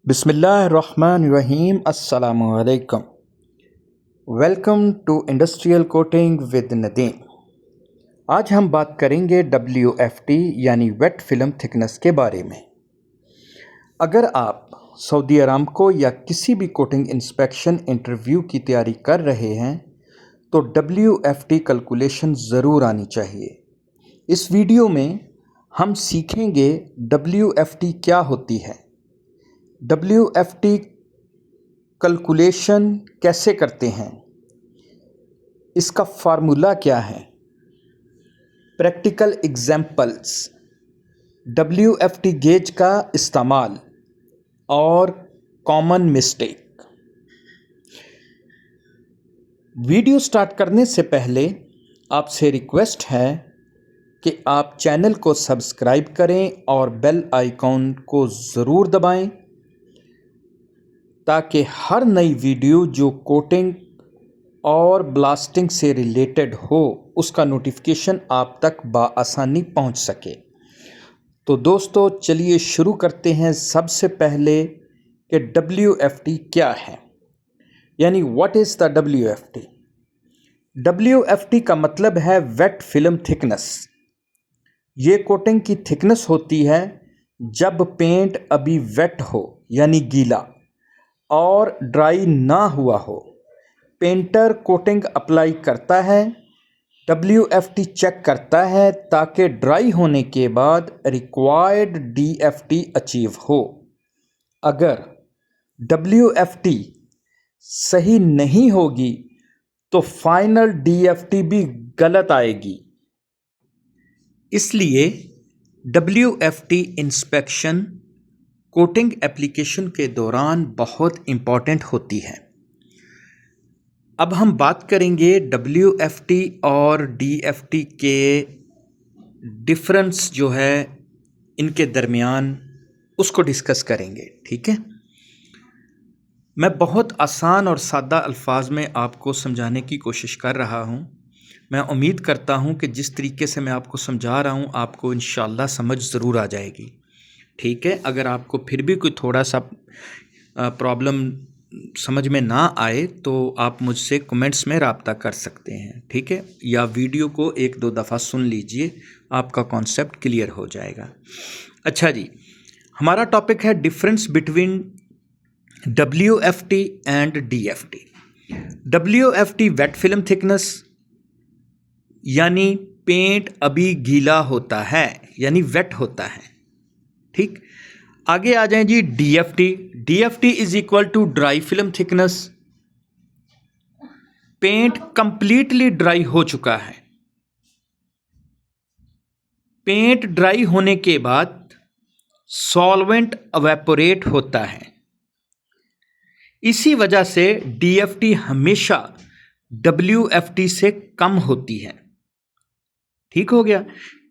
बिस्मिल्लाहिर्रहमानिर्रहीम अस्सलामुअलैकुम। Welcome to industrial coating with Nadeem. आज हम बात करेंगे WFT यानी वेट फिल्म थिकनेस के बारे में। अगर आप सऊदी अरामको या किसी भी कोटिंग इंस्पेक्शन इंटरव्यू की तैयारी कर रहे हैं तो WFT कैलकुलेशन ज़रूर आनी चाहिए। इस वीडियो में हम सीखेंगे WFT क्या होती है, WFT कैलकुलेशन कैसे करते हैं, इसका फार्मूला क्या है, प्रैक्टिकल एग्जाम्पल्स, WFT गेज का इस्तेमाल और कॉमन मिस्टेक। वीडियो स्टार्ट करने से पहले आपसे रिक्वेस्ट है कि आप चैनल को सब्सक्राइब करें और बेल आइकॉन को ज़रूर दबाएं ताकि हर नई वीडियो जो कोटिंग और ब्लास्टिंग से रिलेटेड हो उसका नोटिफिकेशन आप तक बआसानी पहुंच सके। तो दोस्तों चलिए शुरू करते हैं। सबसे पहले कि WFT क्या है, यानी what is the WFT। WFT का मतलब है वेट फिल्म थिकनेस। ये कोटिंग की थिकनेस होती है जब पेंट अभी वेट हो यानी गीला और ड्राई ना हुआ हो। पेंटर कोटिंग अप्लाई करता है, WFT चेक करता है ताकि ड्राई होने के बाद रिक्वायर्ड DFT अचीव हो। अगर WFT सही नहीं होगी तो फाइनल DFT भी गलत आएगी। इसलिए WFT इंस्पेक्शन कोटिंग एप्लीकेशन के दौरान बहुत इम्पॉर्टेंट होती है। अब हम बात करेंगे WFT और DFT के डिफरेंस जो है इनके दरमियान, उसको डिस्कस करेंगे। ठीक है, मैं बहुत आसान और सादा अल्फाज में आपको समझाने की कोशिश कर रहा हूँ। मैं उम्मीद करता हूँ कि जिस तरीके से मैं आपको समझा रहा हूँ आपको इंशाल्लाह समझ ज़रूर आ जाएगी। ठीक है, अगर आपको फिर भी कोई थोड़ा सा प्रॉब्लम समझ में ना आए तो आप मुझसे कमेंट्स में रब्ता कर सकते हैं। ठीक है, या वीडियो को एक दो दफ़ा सुन लीजिए, आपका कॉन्सेप्ट क्लियर हो जाएगा। अच्छा जी, हमारा टॉपिक है difference between WFT and DFT। WFT wet film thickness यानी पेंट अभी गीला होता है यानी वेट होता है। ठीक, आगे आ जाएं जी DFT is equal to dry film thickness. Paint completely dry हो चुका है। पेंट ड्राई होने के बाद सॉल्वेंट एवेपोरेट होता है। इसी वजह से DFT हमेशा WFT से कम होती है। ठीक हो गया,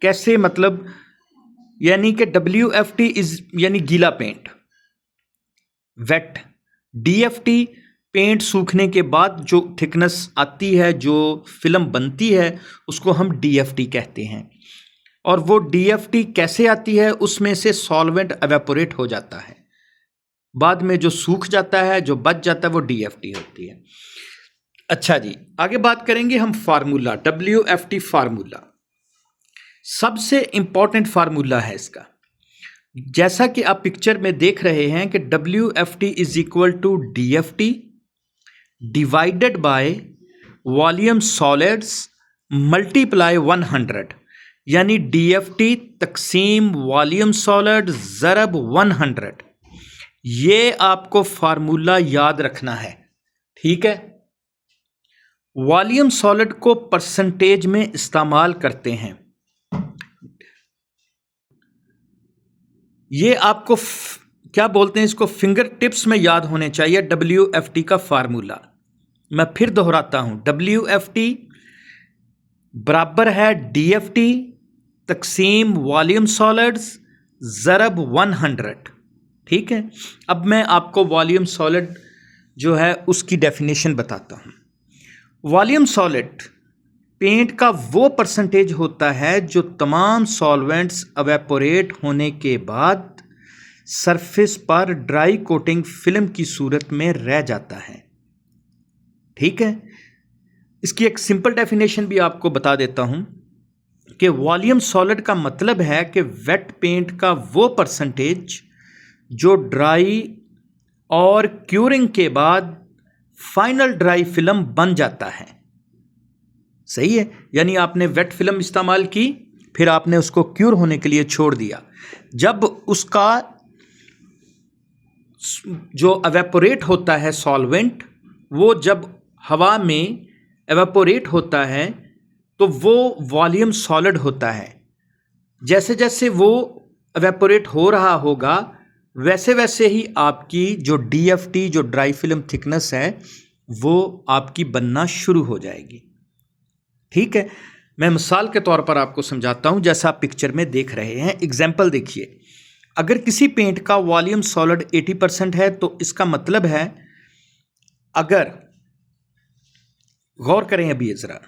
कैसे मतलब, यानी कि WFT इज यानी गीला पेंट वेट, DFT पेंट सूखने के बाद जो थिकनेस आती है, जो फिल्म बनती है, उसको हम DFT कहते हैं। और वो DFT कैसे आती है, उसमें से सॉल्वेंट एवेपोरेट हो जाता है, बाद में जो सूख जाता है, जो बच जाता है, वो DFT होती है। अच्छा जी, आगे बात करेंगे हम फार्मूला, WFT फार्मूला। सबसे इंपॉर्टेंट फार्मूला है इसका, जैसा कि आप पिक्चर में देख रहे हैं कि WFT is equal to DFT divided by volume solids multiply 100, यानी DFT तकसीम वॉल्यूम सॉलिड ज़रब 100। ये आपको फार्मूला याद रखना है। ठीक है, वॉल्यूम सॉलिड को परसेंटेज में इस्तेमाल करते हैं। ये आपको क्या बोलते हैं, इसको फिंगर टिप्स में याद होने चाहिए WFT का फार्मूला। मैं फिर दोहराता हूं, WFT बराबर है DFT तकसीम वॉल्यूम सॉलिड्स ज़रब 100। ठीक है, अब मैं आपको वॉल्यूम सॉलिड जो है उसकी डेफिनेशन बताता हूं। वॉल्यूम सॉलिड पेंट का वो परसेंटेज होता है जो तमाम सॉल्वेंट्स एवेपोरेट होने के बाद सरफेस पर ड्राई कोटिंग फिल्म की सूरत में रह जाता है। ठीक है, इसकी एक सिंपल डेफिनेशन भी आपको बता देता हूं कि वॉल्यूम सॉलिड का मतलब है कि वेट पेंट का वो परसेंटेज जो ड्राई और क्यूरिंग के बाद फाइनल ड्राई फिल्म बन जाता है। सही है, यानी आपने वेट फिल्म इस्तेमाल की, फिर आपने उसको क्यूर होने के लिए छोड़ दिया। जब उसका जो एवेपोरेट होता है सॉल्वेंट, वो जब हवा में एवेपोरेट होता है तो वो वॉल्यूम सॉलिड होता है। जैसे जैसे वो एवेपोरेट हो रहा होगा वैसे वैसे ही आपकी जो DFT जो ड्राई फिल्म थिकनेस है वो आपकी बनना शुरू हो जाएगी। ठीक है, मैं मिसाल के तौर पर आपको समझाता हूं, जैसा आप पिक्चर में देख रहे हैं। एग्जाम्पल देखिए, अगर किसी पेंट का वॉल्यूम सॉलिड 80% है तो इसका मतलब है, अगर गौर करें अभी जरा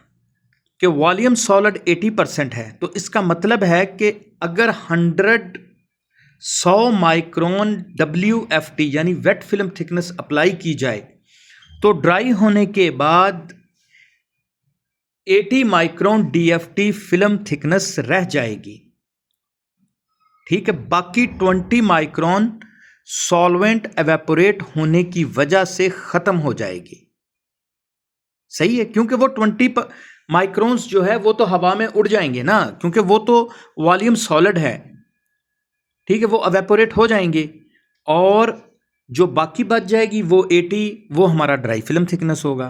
कि वॉल्यूम सॉलिड 80% है तो इसका मतलब है कि अगर 100 माइक्रोन WFT यानी वेट फिल्म थिकनेस अप्लाई की जाए तो ड्राई होने के बाद 80 माइक्रोन DFT फिल्म थिकनेस रह जाएगी। ठीक है, बाकी 20 माइक्रोन सॉल्वेंट एवेपोरेट होने की वजह से खत्म हो जाएगी। सही है, क्योंकि वो 20 माइक्रोन्स जो है वो तो हवा में उड़ जाएंगे ना, क्योंकि वो तो वॉल्यूम सॉलिड है। ठीक है, वो एवेपोरेट हो जाएंगे और जो बाकी बच जाएगी वो 80, वो हमारा ड्राई फिल्म थिकनेस होगा।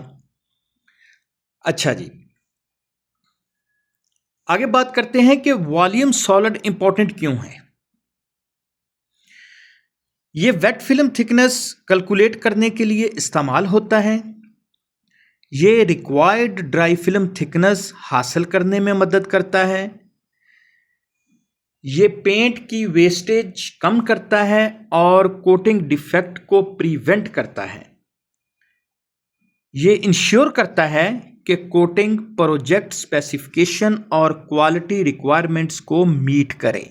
अच्छा जी, आगे बात करते हैं कि वॉल्यूम सॉलिड इंपॉर्टेंट क्यों है। ये वेट फिल्म थिकनेस कैलकुलेट करने के लिए इस्तेमाल होता है। ये रिक्वायर्ड ड्राई फिल्म थिकनेस हासिल करने में मदद करता है। ये पेंट की वेस्टेज कम करता है और कोटिंग डिफेक्ट को प्रिवेंट करता है। ये इंश्योर करता है कि कोटिंग प्रोजेक्ट स्पेसिफिकेशन और क्वालिटी रिक्वायरमेंट्स को मीट करे।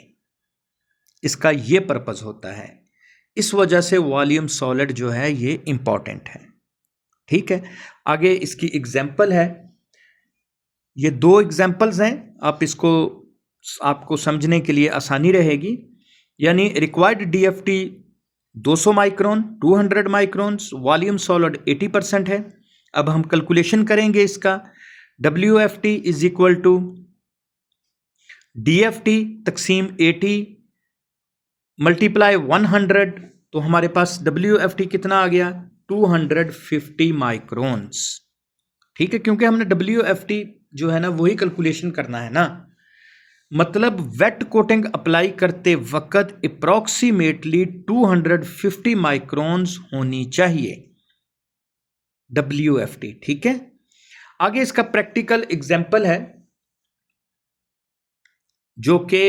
इसका ये पर्पस होता है। इस वजह से वॉल्यूम सॉलिड जो है ये इंपॉर्टेंट है। ठीक है, आगे इसकी एग्जाम्पल है, ये 2 एग्जाम्पल्स हैं, आप इसको आपको समझने के लिए आसानी रहेगी। यानी required DFT 200 micron 200 microns, volume solid 80% है। अब हम कैलकुलेशन करेंगे इसका। WFT is equal to DFT तकसीम 80 मल्टीप्लाई 100, तो हमारे पास WFT कितना आ गया, 250 माइक्रोन्स। ठीक है, क्योंकि हमने WFT जो है ना वही कैलकुलेशन करना है ना, मतलब वेट कोटिंग अप्लाई करते वक्त अप्रॉक्सीमेटली 250 माइक्रोन्स होनी चाहिए WFT। ठीक है, आगे इसका प्रैक्टिकल एग्जाम्पल है जो कि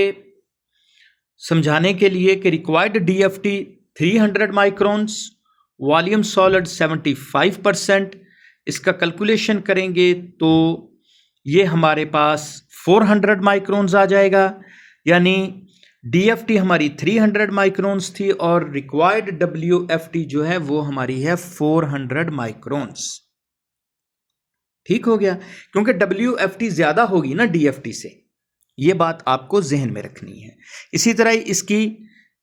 समझाने के लिए कि required DFT 300 microns, volume solid 75%। इसका कैलकुलेशन करेंगे तो ये हमारे पास 400 माइक्रोन्स आ जाएगा। यानी DFT हमारी 300 माइक्रोन्स थी और रिक्वायर्ड WFT जो है वो हमारी है 400 माइक्रोन्स। ठीक हो गया, क्योंकि WFT ज्यादा होगी ना DFT से, ये बात आपको जहन में रखनी है। इसी तरह इसकी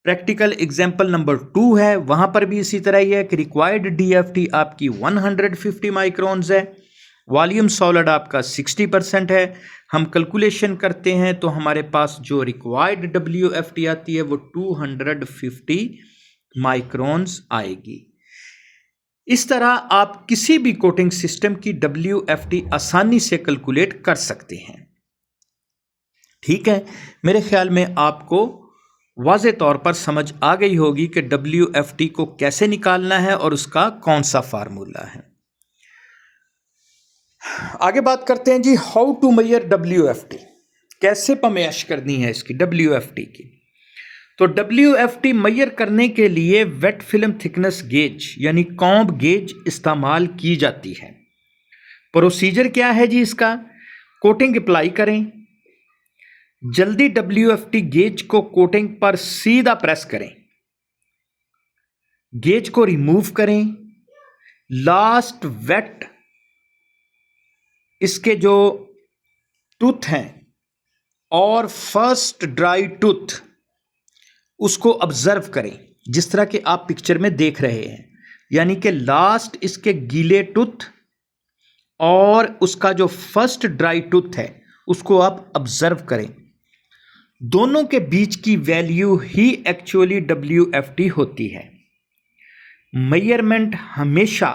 प्रैक्टिकल एग्जाम्पल नंबर 2 है, वहां पर भी इसी तरह ही है कि रिक्वायर्ड DFT आपकी 150 माइक्रोन्स है, वॉल्यूम सॉलिड आपका 60% है। हम कैलकुलेशन करते हैं तो हमारे पास जो रिक्वायर्ड WFT आती है वो 250 माइक्रोन्स आएगी। इस तरह आप किसी भी कोटिंग सिस्टम की WFT आसानी से कैलकुलेट कर सकते हैं। ठीक है, मेरे ख्याल में आपको वाज़े तौर पर समझ आ गई होगी कि WFT को कैसे निकालना है और उसका कौन सा फार्मूला है। आगे बात करते हैं जी, हाउ टू मेजर WFT, कैसे पैमाइश करनी है इसकी WFT की। तो WFT मेजर करने के लिए वेट फिल्म थिकनेस गेज यानी कॉम्ब गेज इस्तेमाल की जाती है। प्रोसीजर क्या है जी इसका, कोटिंग अप्लाई करें, जल्दी WFT गेज को कोटिंग पर सीधा प्रेस करें। गेज को रिमूव करें, लास्ट वेट इसके जो टूथ हैं और फर्स्ट ड्राई टूथ उसको ऑब्जर्व करें, जिस तरह के आप पिक्चर में देख रहे हैं। यानी कि लास्ट इसके गीले टूथ और उसका जो फर्स्ट ड्राई टूथ है उसको आप ऑब्जर्व करें। दोनों के बीच की वैल्यू ही एक्चुअली WFT होती है। मेजरमेंट हमेशा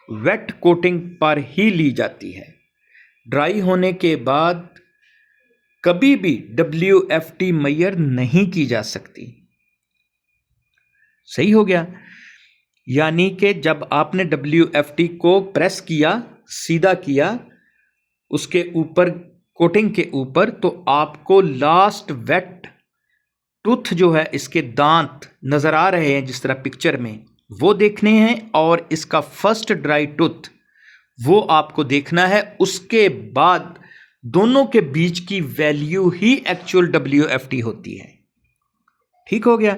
वेट कोटिंग पर ही ली जाती है। ड्राई होने के बाद कभी भी WFT मेजर नहीं की जा सकती। सही हो गया। यानी कि जब आपने WFT को प्रेस किया, सीधा किया उसके ऊपर, कोटिंग के ऊपर, तो आपको लास्ट वेट टूथ जो है, इसके दांत नज़र आ रहे हैं जिस तरह पिक्चर में, वो देखने हैं, और इसका फर्स्ट ड्राई टूथ वो आपको देखना है। उसके बाद दोनों के बीच की वैल्यू ही एक्चुअल WFT होती है। ठीक हो गया।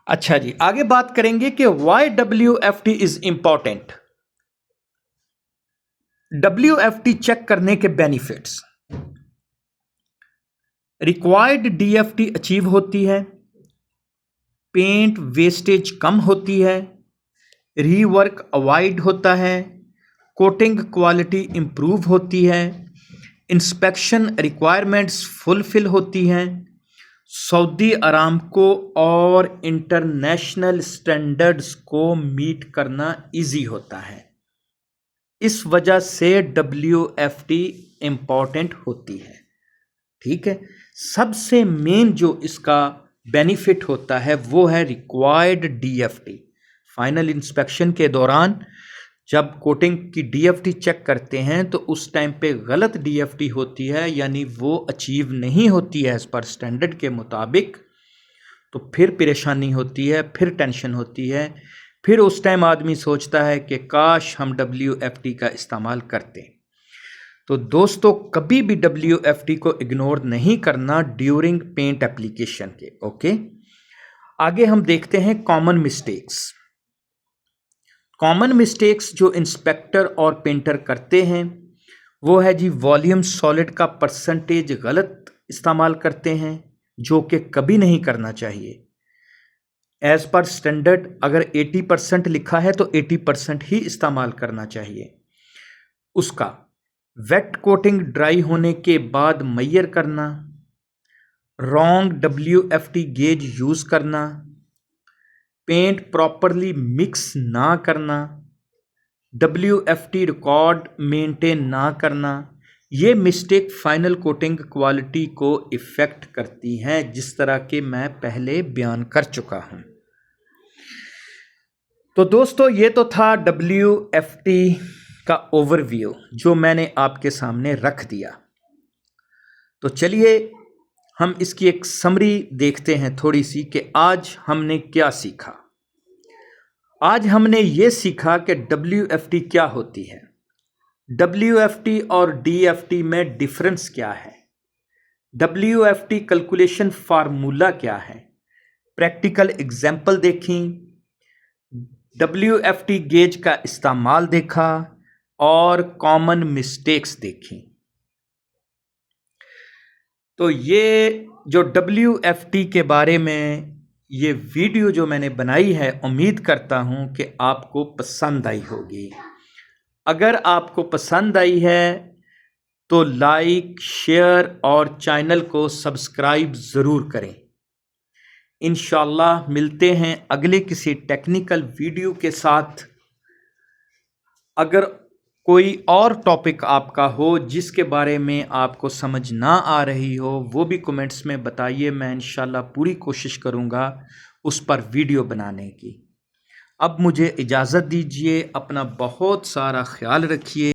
अच्छा जी, आगे बात करेंगे कि why WFT is important. WFT check करने के बेनिफिट्स। रिक्वायर्ड DFT अचीव होती है, पेंट वेस्टेज कम होती है, रीवर्क अवॉइड होता है, कोटिंग क्वालिटी इंप्रूव होती है, इंस्पेक्शन रिक्वायरमेंट्स फुलफिल होती हैं, सऊदी अरामको और इंटरनेशनल स्टैंडर्ड्स को मीट करना इजी होता है। इस वजह से WFT इम्पॉर्टेंट होती है। ठीक है। सबसे मेन जो इसका बेनिफिट होता है वो है रिक्वायर्ड DFT। फाइनल इंस्पेक्शन के दौरान जब कोटिंग की DFT चेक करते हैं तो उस टाइम पे गलत DFT होती है, यानी वो अचीव नहीं होती है एज पर स्टैंडर्ड के मुताबिक, तो फिर परेशानी होती है, फिर टेंशन होती है, फिर उस टाइम आदमी सोचता है कि काश हम WFT का इस्तेमाल करते। तो दोस्तों, कभी भी WFT को इग्नोर नहीं करना ड्यूरिंग पेंट एप्लीकेशन के। ओके, आगे हम देखते हैं कॉमन मिस्टेक्स। कॉमन मिस्टेक्स जो इंस्पेक्टर और पेंटर करते हैं वो है जी, वॉल्यूम सॉलिड का परसेंटेज गलत इस्तेमाल करते हैं, जो कि कभी नहीं करना चाहिए। एज पर स्टैंडर्ड अगर 80% लिखा है तो 80% ही इस्तेमाल करना चाहिए। उसका वेट कोटिंग ड्राई होने के बाद मेजर करना, रॉन्ग WFT गेज यूज करना, पेंट प्रॉपरली मिक्स ना करना, WFT रिकॉर्ड मेंटेन ना करना, ये मिस्टेक फाइनल कोटिंग क्वालिटी को इफ़ेक्ट करती हैं, जिस तरह के मैं पहले बयान कर चुका हूं। तो दोस्तों, ये तो था WFT का ओवरव्यू जो मैंने आपके सामने रख दिया। तो चलिए हम इसकी एक समरी देखते हैं थोड़ी सी कि आज हमने क्या सीखा। आज हमने ये सीखा कि WFT क्या होती है, WFT और DFT में डिफरेंस क्या है, WFT कैलकुलेशन फार्मूला क्या है, प्रैक्टिकल एग्जाम्पल देखी, WFT गेज का इस्तेमाल देखा और कॉमन मिस्टेक्स देखी। तो ये जो WFT के बारे में ये वीडियो जो मैंने बनाई है, उम्मीद करता हूँ कि आपको पसंद आई होगी। अगर आपको पसंद आई है तो लाइक, शेयर और चैनल को सब्सक्राइब ज़रूर करें। इंशाल्लाह मिलते हैं अगले किसी टेक्निकल वीडियो के साथ। अगर कोई और टॉपिक आपका हो जिसके बारे में आपको समझ ना आ रही हो, वो भी कमेंट्स में बताइए। मैं इंशाल्लाह पूरी कोशिश करूँगा उस पर वीडियो बनाने की। अब मुझे इजाज़त दीजिए, अपना बहुत सारा ख्याल रखिए।